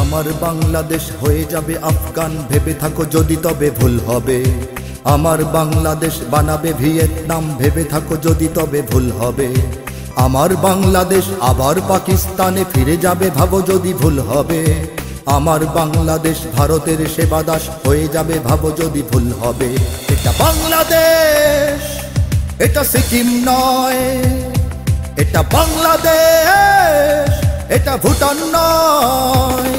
আমার বাংলাদেশ হয়ে যাবে আফগান, ভেবে থাকো যদি তবে ভুল হবে। আমার বাংলাদেশ বানাবে ভিয়েতনাম, ভেবে থাকো যদি তবে ভুল হবে। আমার বাংলাদেশ আবার পাকিস্তানে ফিরে যাবে, ভাবো যদি ভুল হবে। আমার বাংলাদেশ ভারতের সেবাদাস হয়ে যাবে, ভাবো যদি ভুল হবে। এটা বাংলাদেশ, এটা সিকিম নয়। এটা বাংলাদেশ, এটা ভুটান নয়।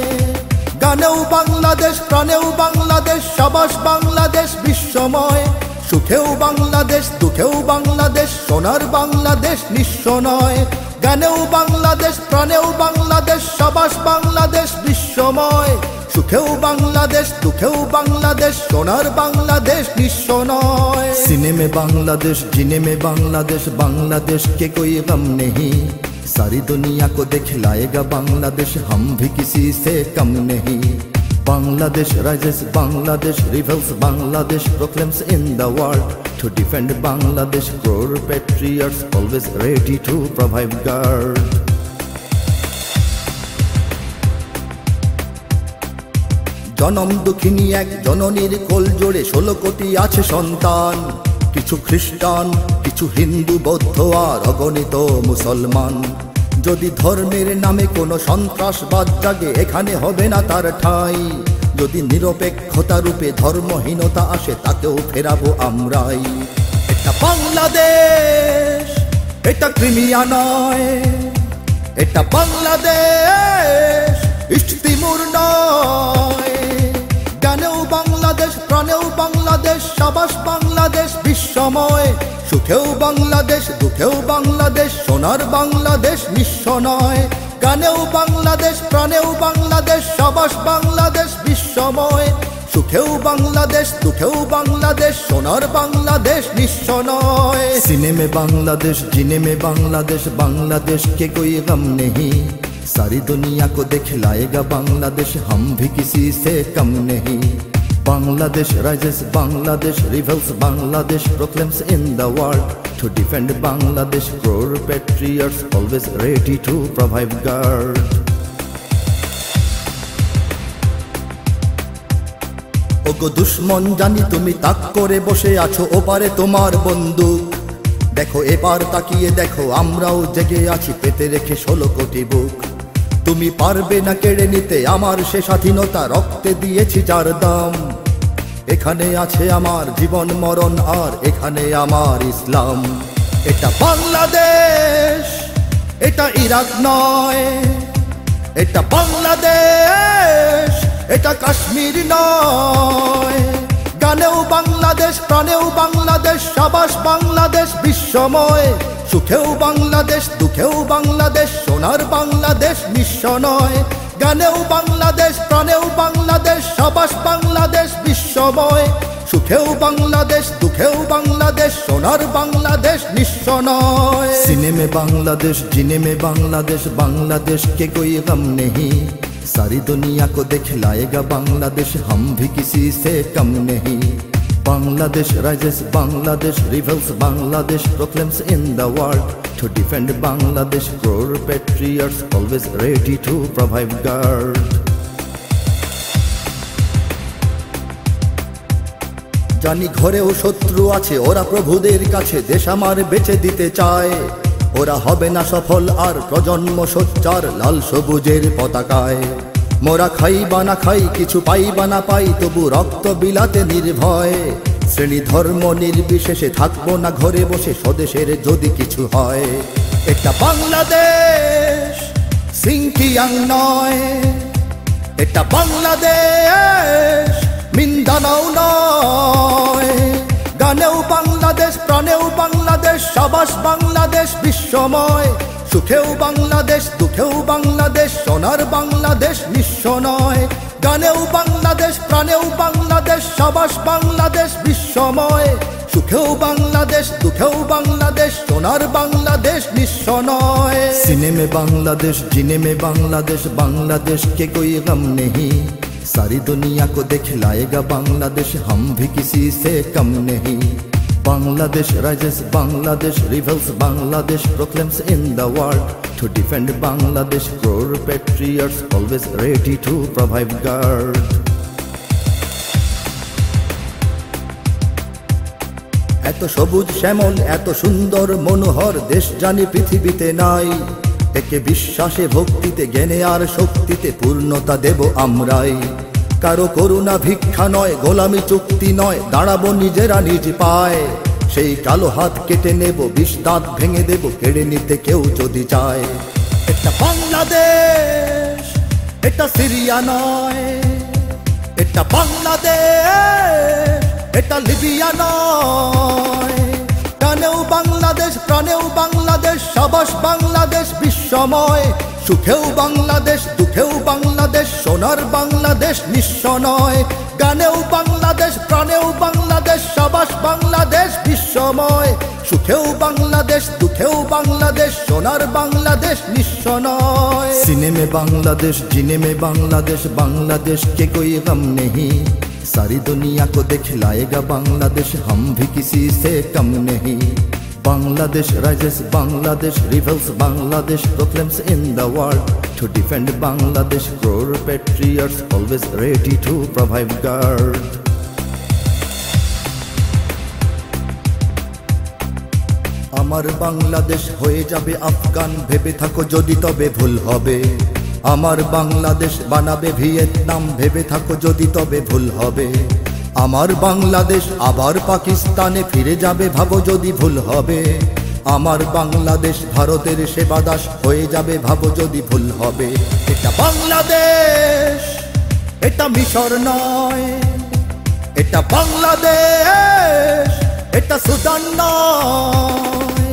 গানেও বাংলাদেশ, প্রাণেও বাংলাদেশ, সাবাস বাংলাদেশ বিশ্বময়। সুখেও বাংলাদেশ, দুঃখেও বাংলাদেশ, সোনার বাংলাদেশ নিঃস্ব নয়। গানেও বাংলাদেশ, প্রাণেও বাংলাদেশ, সাবাস বাংলাদেশ বিশ্বময়। সুখেও বাংলাদেশ, দুঃখেও বাংলাদেশ, সোনার বাংলাদেশ নিঃস্ব নয়। सीने में बांग्लादेश, जीने में बांग्लादेश, बांग्लादेश के कोई गम नहीं। सारी दुनिया को दिखलाएगा बांग्लादेश, हम भी किसी से कम नहीं। Bangladesh rises, Bangladesh rebels, Bangladesh proclaims in the world. To defend Bangladesh, crore patriots always ready to provide guard. জনম দুঃখিনী এক জননীর কোল জোড়ে 16 কোটি আছে সন্তান। কিছু খ্রিস্টান, কিছু হিন্দু, বৌদ্ধ আর অগণিত মুসলমান। যদি ধর্মের নামে কোনো সন্ত্রাসবাদ জাগে, এখানে হবে না তার ঠাঁই। যদি নিরপেক্ষতা রূপে ধর্মহীনতা আসে, তাকেও ফেরাবো আমরাই। এটা বাংলাদেশ, এটা ক্রিমিয়া নয়। এটা বাংলাদেশ, ইস্ট তিমুর নয়। গানেও বাংলাদেশ, প্রাণেও বাংলাদেশ, সাবাস বাংলাদেশ বিশ্বময়। সুখেও বাংলাদেশ, দুঃখেও বাংলাদেশ, সোনার বাংলাদেশ নিঃস্ব নয়। গানেও বাংলাদেশ, প্রাণেও বাংলাদেশ, সাবাস বাংলাদেশ বিশ্বময়। সুখেও বাংলাদেশ, দুঃখেও বাংলাদেশ, সোনার বাংলাদেশ নিঃস্ব নয়। सीने में बांग्लादेश, जीने में बांग्लादेश, बांग्लादेश के कोई गम नहीं। सारी दुनिया को दिखलाएगा बांग्लादेश, हम भी किसी से कम नहीं। Bangladesh rises, Bangladesh rebels, Bangladesh proclaims in the world. To defend Bangladesh, crore patriots always ready to provide guard. ওগো দুশ্মন, জানি তুমি তাক করে বসে আছো, ওপারে তোমার বন্দুক। দেখো এবার তাকিয়ে দেখো, আমরাও জেগে আছি, পেতে রেখে 16 কোটি বুক। তুমি পারবে না কেড়ে নিতে আমার সে স্বাধীনতা, রক্তে দিয়েছি যার দাম। এখানে আছে আমার জীবন মরণ, আর এখানে আমার ইসলাম। এটা বাংলাদেশ, এটা ইরাক নয়। এটা বাংলাদেশ, এটা কাশ্মীর নয়। গানেও বাংলাদেশ, প্রাণেও বাংলাদেশ, সাবাস বাংলাদেশ বিশ্বময়। সুখেও বাংলাদেশ, দুঃখেও বাংলাদেশ, সোনার বাংলাদেশ নিঃস্ব নয়। গানেও বাংলাদেশ, প্রাণেও বাংলাদেশ, সাবাস বাংলাদেশ বিশ্বময়। সুখেও বাংলাদেশ, দুঃখেও বাংলাদেশ, সোনার বাংলাদেশ নিঃস্ব নয়। सीने में बांग्लादेश, जीने में बांग्लादेश, बांग्लादेश के कोई गम नहीं। सारी दुनिया को दिखलाएगा बांग्लादेश, हम भी किसी से कम नहीं। Bangladesh rises, Bangladesh rebels, Bangladesh proclaims in the world. To defend Bangladesh, crore patriots always ready to provide guard. জানি ঘরেও শত্রু আছে, ওরা প্রভুদের কাছে দেশ আমার বেচে দিতে চায়। ওরা হবে না সফল আর প্রজন্ম সোচ্চার লাল সবুজের পতাকায়। মোরা খাই বা না খাই, কিছু পাই বা না পাই, তবু রক্ত বিলাতে নির্ভয়। শ্রেণী ধর্ম নির্বিশেষে থাকবো না ঘরে বসে, স্বদেশের যদি কিছু হয়। এটা বাংলাদেশ, সিংকিয়াং নয়। এটা বাংলাদেশ, মিন্দানাও নয়। গানেও বাংলাদেশ, প্রাণেও বাংলাদেশ, সাবাস বাংলাদেশ বিশ্বময়। সুখেও বাংলাদেশ, দুঃখেও বাংলাদেশ, সোনার বাংলাদেশ নিঃস্ব নয়। গানেও বাংলাদেশ, প্রাণেও বাংলাদেশ, সাবাস বাংলাদেশ বিশ্বময়। সুখেও বাংলাদেশ, দুঃখেও বাংলাদেশ, সোনার বাংলাদেশ নিঃস্ব নয়। सीने में बांग्लादेश, जीने में बांग्लादेश, बांग्लादेश के कोई गम नहीं। सारी दुनिया को दिखलाएगा बांग्लादेश, हम भी किसी से कम नहीं। Bangladesh rises, Bangladesh rebels, Bangladesh proclaims in the world. To defend Bangladesh, core patriots always ready to provide guard. এত সবুজ শ্যামল, এত সুন্দর মনোহর দেশ জানি পৃথিবীতে নাই। একে বিশ্বাসে ভক্তিতে জ্ঞানে আর শক্তিতে পূর্ণতা দেব আমরাই। কারো করুণা ভিক্ষা নয়, গোলামি চুক্তি নয়, দাঁড়াবো নিজেরা নিজ পায়। সেই কালো হাত কেটে নেব, বিষ দাঁত ভেঙে দেব, কেড়ে নিতে কেউ যদি চায়। এটা বাংলাদেশ, এটা সিরিয়া নয়। এটা বাংলাদেশ, এটা লিবিয়া নয়। টানেও বাংলাদেশ, প্রাণেও বাংলাদেশ, সাবাস বাংলাদেশ বিশ্বময়। সুখেও বাংলাদেশ, দুঃখেও বাংলাদেশ, সোনার বাংলাদেশ নিঃস্ব নয়। গানেও বাংলাদেশ, প্রাণেও বাংলাদেশ, সাবাস বাংলাদেশ বিশ্বময়। সুখেও বাংলাদেশ, দুঃখেও বাংলাদেশ, সোনার বাংলাদেশ নিঃস্ব নয়। सीने में बांग्लादेश, जीने में बांग्लादेश, बांग्लादेश के कोई गम नहीं। सारी दुनिया को दिखलाएगा बांग्लादेश, हम भी किसी से कम नहीं। Bangladesh rises, Bangladesh rebels, Bangladesh proclaims in the world. To defend Bangladesh, core patriots always ready to provide guard. আমার বাংলাদেশ হয়ে যাবে আফগান, ভেবে থাকো যদি তবে ভুল হবে। আমার বাংলাদেশ বানাবে ভিয়েতনাম, ভেবে থাকো যদি তবে ভুল হবে। আমার বাংলাদেশ আবার পাকিস্তানে ফিরে যাবে, ভাবো যদি ভুল হবে। আমার বাংলাদেশ ভারতের সেবাদাস হয়ে যাবে, ভাবো যদি ভুল হবে। এটা বাংলাদেশ, এটা মিশর নয়। এটা বাংলাদেশ, এটা সুদান নয়।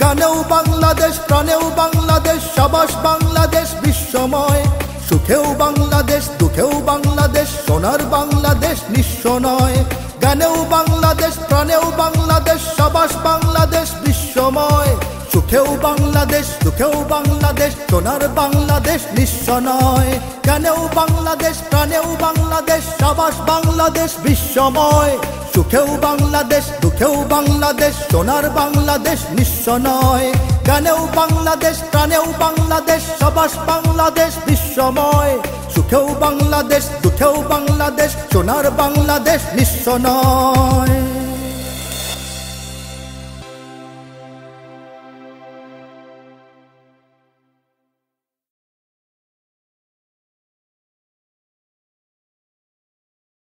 গানেও বাংলাদেশ, প্রাণেও বাংলাদেশ, সাবাস বাংলাদেশ বিশ্বময়। সুখেও বাংলাদেশ, দুঃখেও বাংলাদেশ, সোনার বাংলাদেশ নিঃস্ব নয়। গানেও বাংলাদেশ, প্রাণেও বাংলাদেশ, সাবাস বাংলাদেশ বিশ্বময়। সুখেও বাংলাদেশ, দুঃখেও বাংলাদেশ, সোনার বাংলাদেশ নিঃস্ব নয়। গানেও বাংলাদেশ, প্রাণেও বাংলাদেশ, সাবাস বাংলাদেশ বিশ্বময়। সুখেও বাংলাদেশ, দুঃখেও বাংলাদেশ, সোনার বাংলাদেশ নিঃস্ব নয়। গানেও বাংলাদেশ, প্রাণেও বাংলাদেশ, সাবাস বাংলাদেশ বিশ্বময়। সুখেও বাংলাদেশ, দুঃখেও বাংলাদেশ, সোনার বাংলাদেশ নিঃস্ব নয়।